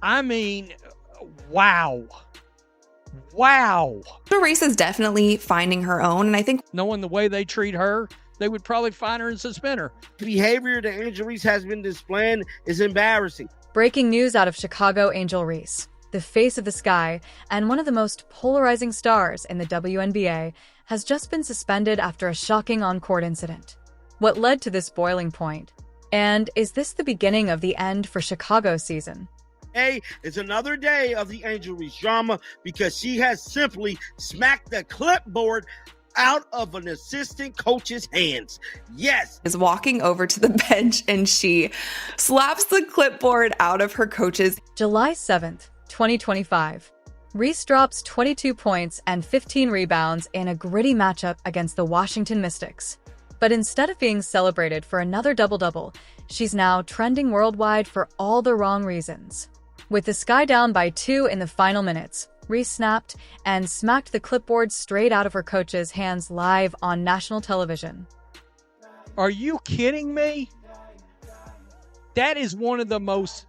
I mean, wow. Wow. Angel Reese is definitely finding her own, and I think knowing the way they treat her, they would probably fine her and suspend her. The behavior that Angel Reese has been displaying is embarrassing. Breaking news out of Chicago: Angel Reese, the face of the Sky and one of the most polarizing stars in the WNBA, has just been suspended after a shocking on-court incident. What led to this boiling point? And is this the beginning of the end for Chicago's season? Hey, it's another day of the Angel Reese drama because she has simply smacked the clipboard out of an assistant coach's hands. Yes. Is walking over to the bench and she slaps the clipboard out of her coach's. July 7th, 2025. Reese drops 22 points and 15 rebounds in a gritty matchup against the Washington Mystics. But instead of being celebrated for another double-double, she's now trending worldwide for all the wrong reasons. With the Sky down by 2 in the final minutes, Reese snapped and smacked the clipboard straight out of her coach's hands live on national television. Are you kidding me? That is one of the most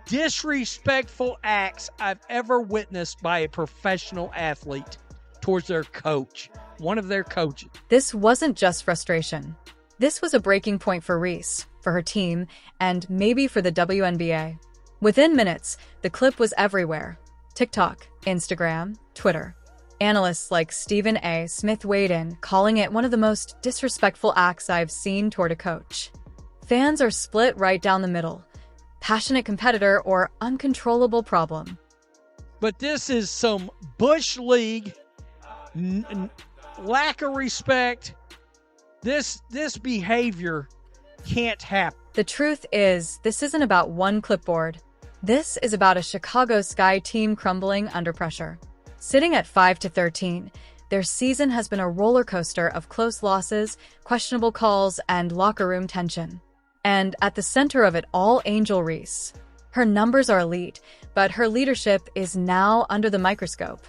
disrespectful acts I've ever witnessed by a professional athlete towards their coach, one of their coaches. This wasn't just frustration. This was a breaking point for Reese, for her team, and maybe for the WNBA. Within minutes, the clip was everywhere. TikTok, Instagram, Twitter. Analysts like Stephen A. Smith weighed in, calling it one of the most disrespectful acts I've seen toward a coach. Fans are split right down the middle. Passionate competitor or uncontrollable problem. But this is some Bush League lack of respect. This behavior can't happen. The truth is, this isn't about one clipboard. This is about a Chicago Sky team crumbling under pressure. Sitting at 5-13, their season has been a roller coaster of close losses, questionable calls, and locker room tension. And at the center of it all, Angel Reese. Her numbers are elite, but her leadership is now under the microscope.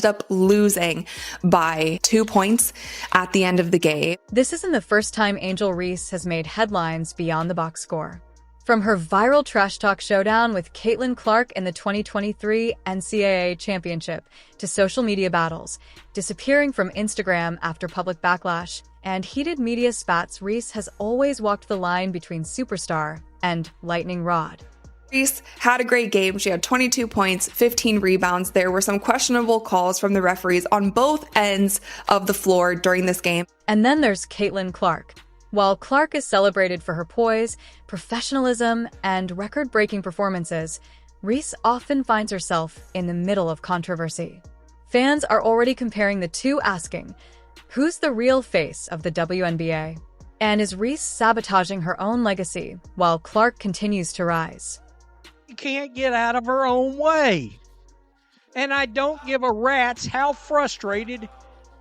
Up losing by 2 points at the end of the game. This isn't the first time Angel Reese has made headlines beyond the box score. From her viral trash talk showdown with Caitlin Clark in the 2023 NCAA championship to social media battles, disappearing from Instagram after public backlash, and heated media spats, Reese has always walked the line between superstar and lightning rod. Reese had a great game. She had 22 points, 15 rebounds. There were some questionable calls from the referees on both ends of the floor during this game. And then there's Caitlin Clark. While Clark is celebrated for her poise, professionalism, and record-breaking performances, Reese often finds herself in the middle of controversy. Fans are already comparing the two, asking, who's the real face of the WNBA? And is Reese sabotaging her own legacy while Clark continues to rise? She can't get out of her own way. And I don't give a rat's how frustrated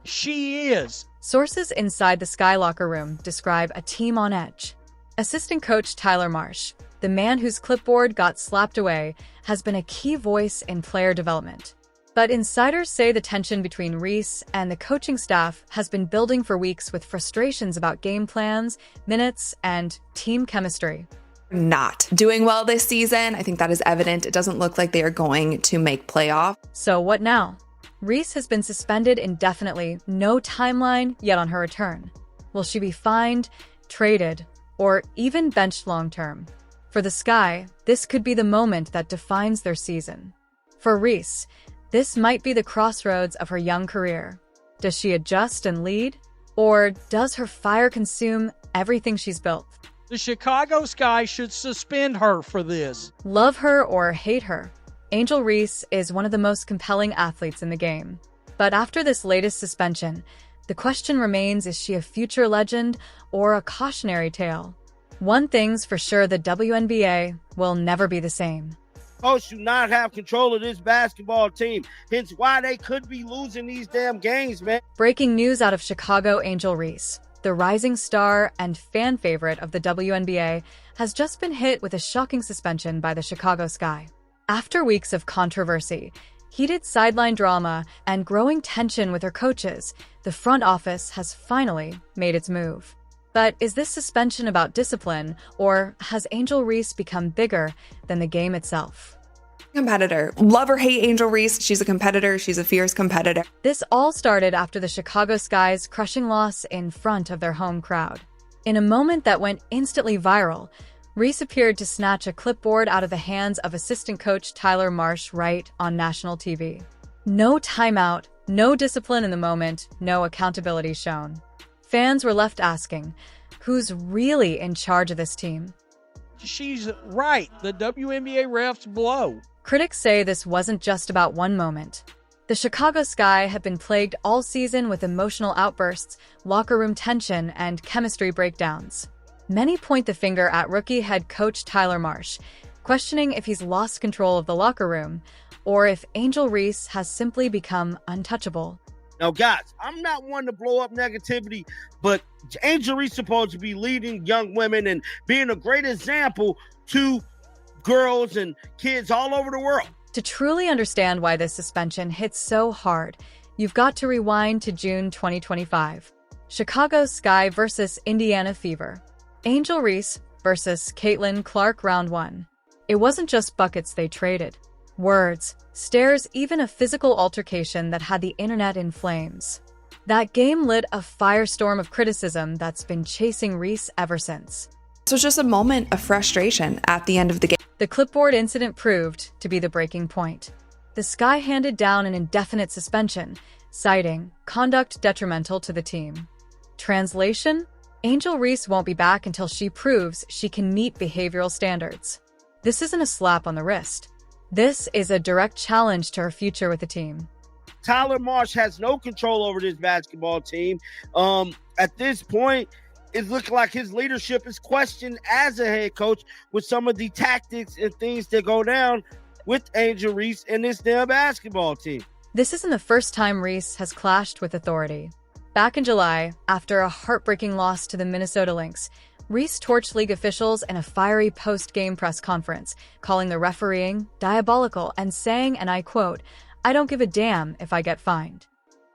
she is. Sources inside the Sky locker room describe a team on edge. Assistant coach Tyler Marsh, the man whose clipboard got slapped away, has been a key voice in player development. But insiders say the tension between Reese and the coaching staff has been building for weeks, with frustrations about game plans, minutes, and team chemistry. Not doing well this season. I think that is evident. It doesn't look like they are going to make playoff. So what now? Reese has been suspended indefinitely, no timeline yet on her return. Will she be fined, traded, or even benched long-term? For the Sky, this could be the moment that defines their season. For Reese, this might be the crossroads of her young career. Does she adjust and lead? Or does her fire consume everything she's built? The Chicago Sky should suspend her for this. Love her or hate her, Angel Reese is one of the most compelling athletes in the game. But after this latest suspension, the question remains, is she a future legend or a cautionary tale? One thing's for sure, the WNBA will never be the same. Coach do not have control of this basketball team, hence why they could be losing these damn games, man. Breaking news out of Chicago: Angel Reese, the rising star and fan favorite of the WNBA, has just been hit with a shocking suspension by the Chicago Sky. After weeks of controversy, heated sideline drama, and growing tension with her coaches, the front office has finally made its move. But is this suspension about discipline, or has Angel Reese become bigger than the game itself? competitor. Love or hate Angel Reese, she's a competitor. She's a fierce competitor. This all started after the Chicago Sky's crushing loss in front of their home crowd. In a moment that went instantly viral, Reese appeared to snatch a clipboard out of the hands of assistant coach Tyler Marsh right on national TV. No timeout, no discipline in the moment, no accountability shown. Fans were left asking, who's really in charge of this team? She's right. The WNBA refs blow. Critics say this wasn't just about one moment. The Chicago Sky have been plagued all season with emotional outbursts, locker room tension, and chemistry breakdowns. Many point the finger at rookie head coach Tyler Marsh, questioning if he's lost control of the locker room, or if Angel Reese has simply become untouchable. Now, guys, I'm not one to blow up negativity, but Angel Reese is supposed to be leading young women and being a great example to girls and kids all over the world. To truly understand why this suspension hits so hard, you've got to rewind to June 2025. Chicago Sky versus Indiana Fever. Angel Reese versus Caitlin Clark round 1. It wasn't just buckets they traded. Words, stares, even a physical altercation that had the internet in flames. That game lit a firestorm of criticism that's been chasing Reese ever since. So it's just a moment of frustration at the end of the game. The clipboard incident proved to be the breaking point. The Sky handed down an indefinite suspension, citing conduct detrimental to the team. Translation? Angel Reese won't be back until she proves she can meet behavioral standards. This isn't a slap on the wrist. This is a direct challenge to her future with the team. Tyler Marsh has no control over this basketball team. At this point, it looks like his leadership is questioned as a head coach with some of the tactics and things that go down with Angel Reese and this damn basketball team. This isn't the first time Reese has clashed with authority. Back in July, after a heartbreaking loss to the Minnesota Lynx, Reese torched league officials in a fiery post-game press conference, calling the refereeing diabolical and saying, and I quote, "I don't give a damn if I get fined."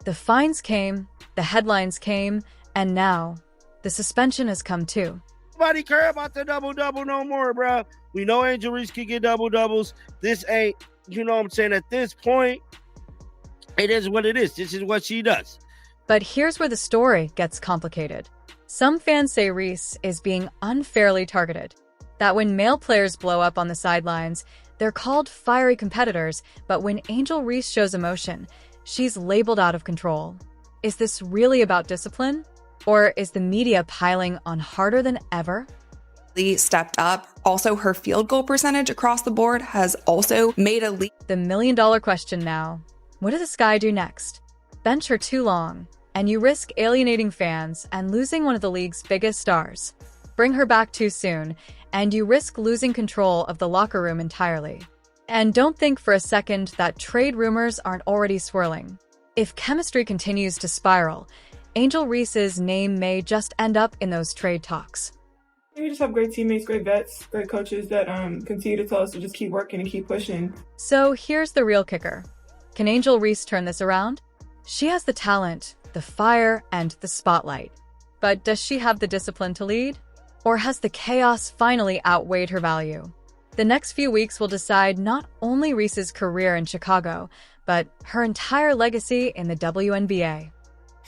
The fines came, the headlines came, and now the suspension has come too. Nobody care about the double-double no more, bro. We know Angel Reese can get double-doubles. This ain't, you know what I'm saying? At this point, it is what it is. This is what she does. But here's where the story gets complicated. Some fans say Reese is being unfairly targeted. That when male players blow up on the sidelines, they're called fiery competitors, but when Angel Reese shows emotion, she's labeled out of control. Is this really about discipline? Or is the media piling on harder than ever? Lee stepped up. Also, her field goal percentage across the board has also made a leap. The million-dollar question now. What does the Sky do next? Bench her too long, and you risk alienating fans and losing one of the league's biggest stars. Bring her back too soon, and you risk losing control of the locker room entirely. And don't think for a second that trade rumors aren't already swirling. If chemistry continues to spiral, Angel Reese's name may just end up in those trade talks. We just have great teammates, great vets, great coaches that continue to tell us to just keep working and keep pushing. So here's the real kicker. Can Angel Reese turn this around? She has the talent, the fire, and the spotlight. But does she have the discipline to lead? Or has the chaos finally outweighed her value? The next few weeks will decide not only Reese's career in Chicago, but her entire legacy in the WNBA.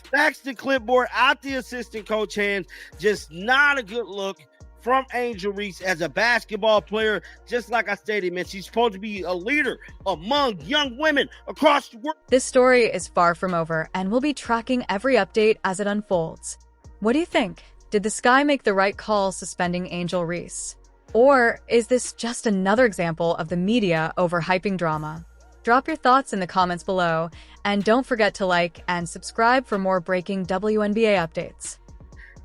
Snacks the clipboard out the assistant coach hands. Just not a good look from Angel Reese as a basketball player. Just like I stated, man, she's supposed to be a leader among young women across the world. This story is far from over, and we'll be tracking every update as it unfolds. What do you think? Did the Sky make the right call suspending Angel Reese? Or is this just another example of the media overhyping drama? Drop your thoughts in the comments below, and don't forget to like and subscribe for more breaking WNBA updates.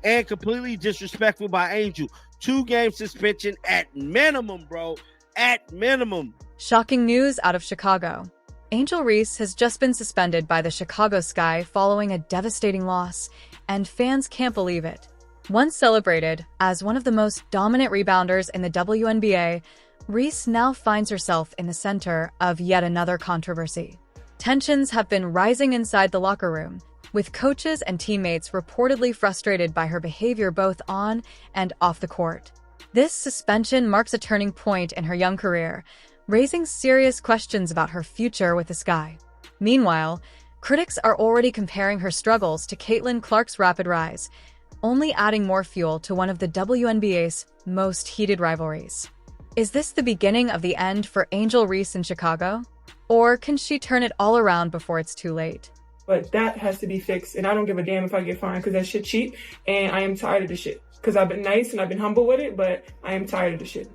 And completely disrespectful by Angel. 2-game suspension at minimum, bro. At minimum. Shocking news out of Chicago. Angel Reese has just been suspended by the Chicago Sky following a devastating loss, and fans can't believe it. Once celebrated as one of the most dominant rebounders in the WNBA, Reese now finds herself in the center of yet another controversy. Tensions have been rising inside the locker room, with coaches and teammates reportedly frustrated by her behavior both on and off the court. This suspension marks a turning point in her young career. raising serious questions about her future with this guy. Meanwhile, critics are already comparing her struggles to Caitlin Clark's rapid rise, only adding more fuel to one of the WNBA's most heated rivalries. Is this the beginning of the end for Angel Reese in Chicago? Or can she turn it all around before it's too late? But that has to be fixed, and I don't give a damn if I get fined because that shit cheap, and I am tired of the shit. Because I've been nice and I've been humble with it, but I am tired of the shit.